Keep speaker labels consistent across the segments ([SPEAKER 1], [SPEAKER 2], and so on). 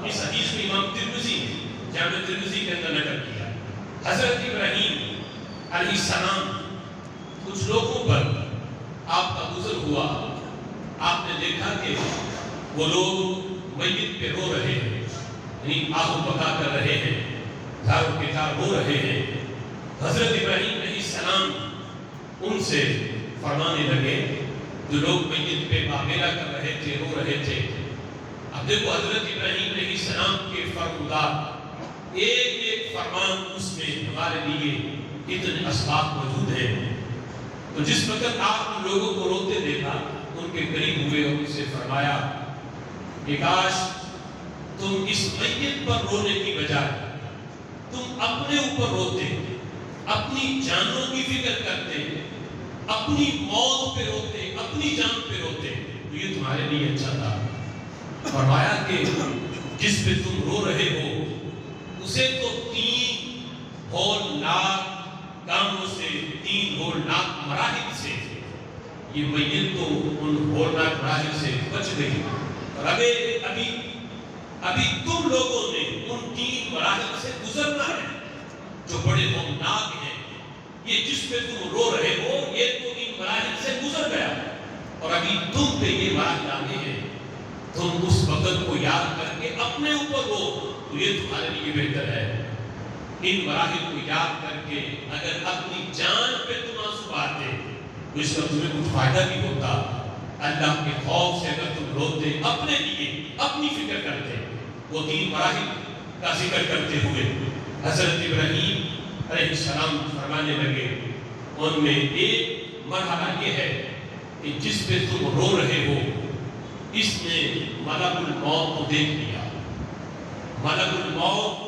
[SPEAKER 1] اس حدیث کو امام ترمذی نے جامع ترمذی کے اندر نقل کیا۔ حضرت ابراہیم علیہ السلام کچھ لوگوں پر آپ کا گزر ہوا، آپ نے دیکھا کہ وہ لوگ میت پہ رو رہے ہیں، یعنی آہو پکا کر رہے ہیں، دھاروں کے دھار رو رہے ہیں۔ حضرت ابراہیم علیہ السلام ان سے فرمانے لگے، جو لوگ میت پہ معاملہ کر رہے تھے، رو رہے تھے، اب دیکھو حضرت ابراہیم علیہ السلام کے فرمودات ایک ایک فرمان اس میں ہمارے لیے اتنے اسباب موجود ہیں۔ تو جس وقت آپ ان لوگوں کو روتے دیکھا، ان کے قریب ہوئے اور ان سے فرمایا کہ کاش تم اس میت پر رونے کی بجائے تم اپنے اوپر روتے، اپنی جانوں کی فکر کرتے، اپنی موت پہ روتے، اپنی جان پہ روتے، تو یہ تمہارے لیے اچھا تھا۔ فرمایا کہ جس پہ تم رو رہے ہو اسے تو 3 ہولناک کاموں سے، 3 ہولناک مراحل سے یہ میت تو ان ہولناک مراحل سے بچ گئی، اور ابھی تم لوگوں نے ان 3 مراحل سے گزرنا ہے جو بڑے ہولناک ہیں۔ یہ جس پہ تم رو رہے ہو یہ تو ان مراحل سے گزر گیا، اور ابھی تم پہ یہ مراحل آنے ہیں۔ تم اس وقت کو یاد کر کے اپنے اوپر رو تو یہ تمہارے لیے بہتر ہے۔ ان مراحل کو یاد کر کے اگر اپنی جان پہ تم آنسو آتے تو اس کا تمہیں کچھ فائدہ بھی ہوتا۔ اللہ کے خوف سے اگر تم روتے، اپنے لیے اپنی فکر کرتے، وہ 3 مراحل کا ذکر کرتے ہوئے حضرت ابراہیم علیہ السلام فرمانے لگے، ان میں ایک مرحلہ یہ ہے کہ جس پہ تم رو رہے ہو اس نے ملک الموت کو دیکھ لیا۔ ملک الموت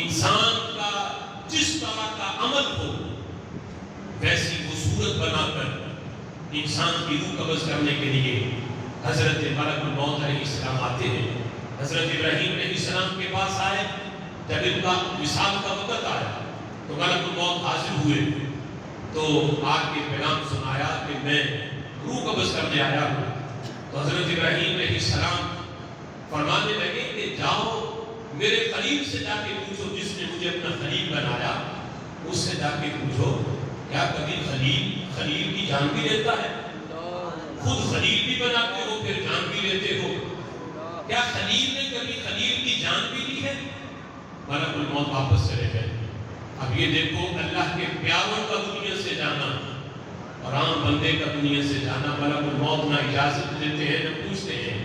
[SPEAKER 1] انسان کا جس طرح کا عمل ہو ویسی وہ صورت بنا کر انسان کی روح قبض کرنے کے لیے حضرت ملک الموت علیہ السلام آتے ہیں۔ حضرت ابراہیم علیہ السلام کے پاس آئے، جب ان کا وصال کا وقت آیا تو ملک الموت حاضر ہوئے، تو آ کے پیغام سنایا کہ میں روح قبض کرنے آیا ہوں۔ تو حضرت ابراہیم علیہ السلام فرمانے لگے کہ جاؤ میرے خلیل سے جا کے پوچھو، جس نے مجھے اپنا خلیل بنایا، اس سے جا کے پوچھو کیا کبھی خلیل کی جان بھی لیتا ہے؟ خود خلیل بھی بناتے ہو پھر جان بھی لیتے ہو، کیا خلیل نے کبھی خلیل کی جان بھی لی ہے؟ ملک الموت واپس چلے گئے۔ اب یہ دیکھو اللہ کے پیاروں کا دنیا سے جانا اور عام بندے کا دنیا سے جانا، ملک الموت نہ اجازت دیتے ہیں نہ پوچھتے ہیں۔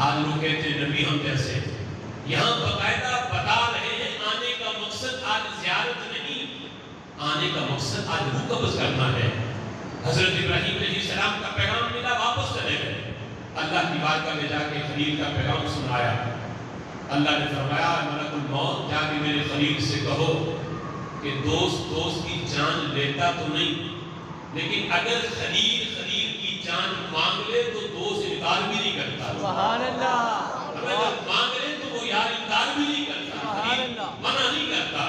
[SPEAKER 1] آج لوگ کہتے ہیں نبی ہم جیسے، یہاں باقاعدہ بتا رہے ہیں آنے کا مقصد آج زیارت نہیں، آنے کا مقصد آج روح قبض کرنا ہے۔ حضرت ابراہیم علیہ السلام کا پیغام ملا، واپس چلے گئے، اللہ کی بارگاہ میں جا کے خلیل کا پیغام سنایا۔ اللہ نے فرمایا ملک الموت جا کے میرے خلیل سے کہو کہ دوست کی جان لیتا تو نہیں، لیکن اگر خلیل کی جان مانگ لے تو دوست انکار بھی نہیں کرتا۔
[SPEAKER 2] سبحان اللہ۔
[SPEAKER 1] اگر مانگ لے تو وہ یار انکار بھی نہیں کرتا، خلیل منع نہیں کرتا۔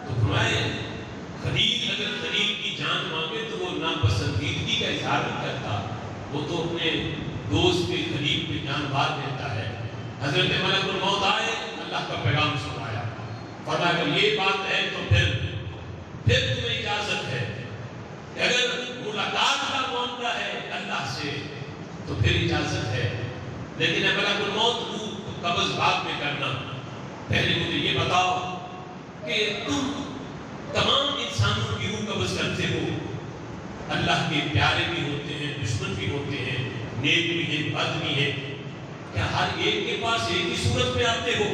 [SPEAKER 1] تو فرمائے خلیل اگر خلیل کی جان مانگے تو وہ ناپسندیدگی کا اظہار نہیں کرتا، وہ تو اپنے دوست کے خلیل پہ جان بار دیتا ہے۔ حضرت ملک الموت آئے، اللہ کا پیغام سنایا، فرمایا اگر یہ بات ہے تو پھر تمہیں اجازت ہے، اگر ملاقات کا معاملہ ہے اللہ سے تو پھر اجازت ہے، لیکن ملک الموت روح قبض بعد میں کرنا، پہلے مجھے یہ بتاؤ کہ تم تمام انسانوں کی روح قبض کرتے ہو، اللہ کے پیارے بھی ہوتے ہیں، دشمن بھی ہوتے ہیں، نیک بھی ہیں، بد بھی ہیں، کیا ہر ایک کے پاس ایک ہی صورت میں آتے ہو؟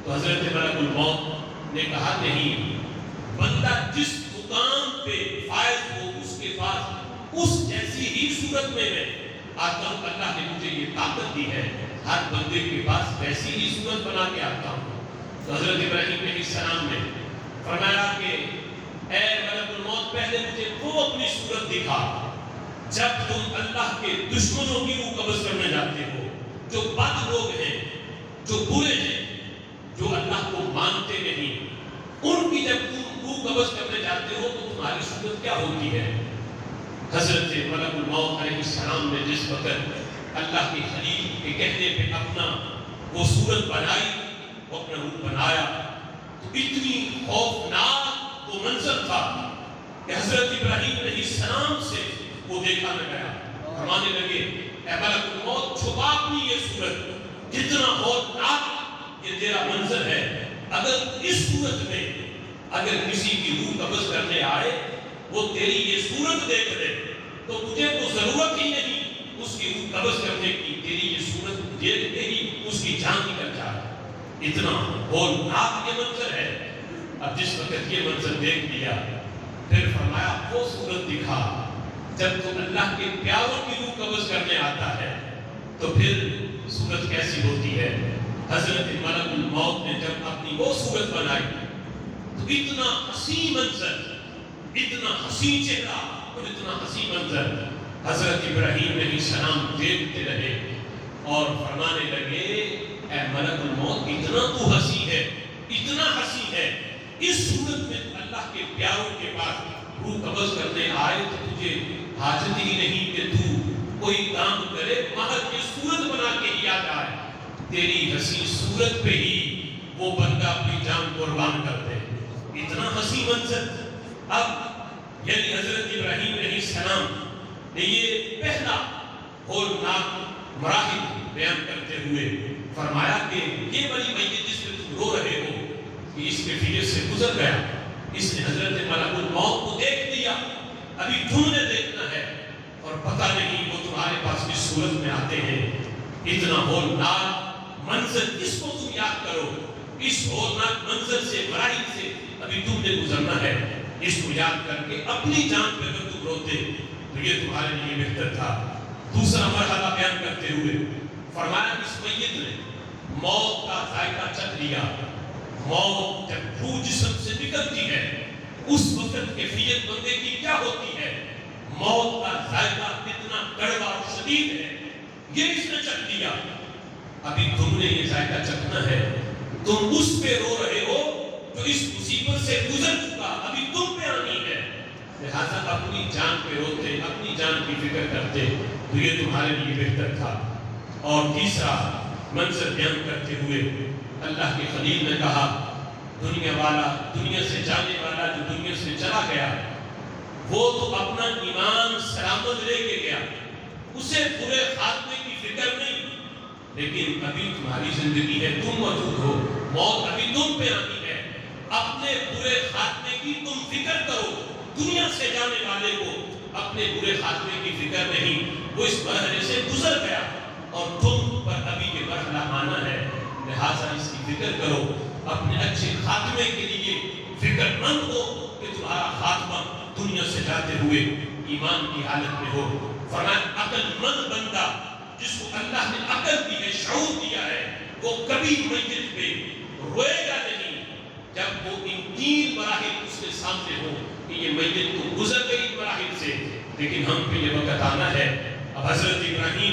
[SPEAKER 1] تو حضرت ملک الموت نے کہا نہیں، بندہ جس مقام پہ فائز ہو اس کے پاس اس جیسی ہی صورت میں آتا ہوں، اللہ نے مجھے یہ طاقت دی ہے، ہر بندے کے پاس ویسی ہی صورت بنا کے آتا ہوں۔ تو حضرت ابراہیم علیہ السلام نے فرمایا کہ اے ملک الموت پہلے مجھے وہ اپنی صورت دکھا جب تم اللہ کے دشمنوں کی روح قبض کرنے جاتے ہو، جو بد لوگ ہیں، جو برے ہیں، جو اللہ کو مانتے نہیں، ان کی جب تم روح قبض کرنے جاتے ہو تو تمہاری صورت کیا ہوتی ہے؟ حضرت ملک الموت علیہ السلام نے جس وقت اللہ کے خلیل کے کہنے پہ اپنا وہ صورت بنائی، وہ اپنا روپ بنایا، تو اتنی خوفناک وہ منظر تھا کہ حضرت ابراہیم علیہ السلام سے وہ دیکھا نہ گیا۔ فرمانے لگے اے ملک الموت چھپا اپنی یہ صورت، کتنا خوفناک یہ تیرا منظر ہے، اگر اس صورت میں اگر کسی کی روح قبض کرنے آئے وہ تیری یہ صورت دیکھ لے تو تجھے تو ضرورت ہی نہیں اس کی روح قبض کرنے کی، تیری یہ صورت دیکھتے ہی اس کی جان نکل جائے۔ اتنا ہولناک یہ منظر ہے۔ اب جس وقت یہ منظر دیکھ لیا پھر فرمایا وہ صورت دکھا جب تو اللہ کے پیاروں کی روح قبض کرنے آتا ہے تو پھر صورت کیسی ہوتی ہے۔ حضرت ملک الموت نے جب اپنی وہ صورت بنائی تو اتنا حسین منظر، اتنا حسین چہرہ اور اتنا حسین منظر حضرت ابراہیم علیہ السلام دیکھتے رہے اور فرمانے لگے اے ملک الموت اتنا تو حسین ہے، اتنا حسین ہے، اس صورت میں اللہ کے پیاروں کے پاس روح قبض کرنے آئے تو تجھے حاجت ہی نہیں کہ تو کوئی کام کرے، محض یہ صورت بنا کے ہی آ جائے، تیری حسین صورت پہ ہی وہ بندہ اپنی جان قربان کر دے۔ اتنا حسین منظر۔ اب یعنی حضرت ابراہیم علیہ السلام نے یہ پہلا ہولناک مراحل بیان کرتے ہوئے فرمایا کہ یہ بڑی میت جس پہ تم رو رہے ہو کہ اس کے فیلے سے گزر گیا، اس نے حضرت ملک الموت کو دیکھ لیا، ابھی تم نے دیکھنا ہے اور پتہ نہیں وہ تمہارے پاس کس صورت میں آتے ہیں۔ اتنا ہولناک منظر، اس کو تم یاد کرو، اس ہولناک منظر سے مراحل سے ابھی تم نے گزرنا ہے، اس کو یاد کر کے اپنی جان پہ اگر تم روتے تو یہ تمہارے لیے بہتر تھا۔ دوسرا مرحلہ بیان کرتے ہوئے فرمایا اس میت نے موت کا ذائقہ چکھ لیا۔ موت جب روح جسم سے نکلتی ہے اس وقت کیفیت بندے کی کیا ہوتی ہے، موت کا ذائقہ کتنا کڑوا اور شدید ہے، یہ اس نے چکھ لیا۔ ابھی تم نے یہ ذائقہ چکھنا ہے، تم اس پہ رو رہے ہو جو اس مصیبت سے گزر چکا، ابھی تم پہ آنی ہے، لہذا اپنی جان پہ روتے، اپنی جان کی فکر کرتے تو یہ تمہارے لیے بہتر تھا۔ اور تیسرا منظر بیان کرتے ہوئے اللہ کے خلیل نے کہا دنیا والا، دنیا سے جانے والا جو دنیا سے چلا گیا وہ تو اپنا ایمان سلامت لے کے گیا، اسے برے خاتمے کی فکر نہیں، لیکن ابھی تمہاری زندگی ہے، تم موجود ہو، موت ابھی تم پہ آنی ہے، اپنے برے خاتمے کی تم فکر کرو۔ دنیا سے جانے والے کو اپنے برے خاتمے کی فکر نہیں، وہ اس مرحلے سے گزر گیا اور تم پر ابھی یہ مرحلہ آنا ہے، لہٰذا اس کی فکر کرو، اپنے اچھے خاتمے کے لیے فکر مند ہو کہ تمہارا خاتمہ دنیا سے جاتے ہوئے ایمان کی حالت میں ہو۔ فرمایا عقل مند بندہ جس کو اللہ نے عقل دی ہے، شعور دیا ہے، وہ کبھی میت پہ روئے گا نہیں جب وہ ان تین مراحل اس کے سامنے ہو کہ یہ میت تو گزر گئی مراحل سے، لیکن ہم پہ یہ وقت آنا ہے۔ اب حضرت ابراہیم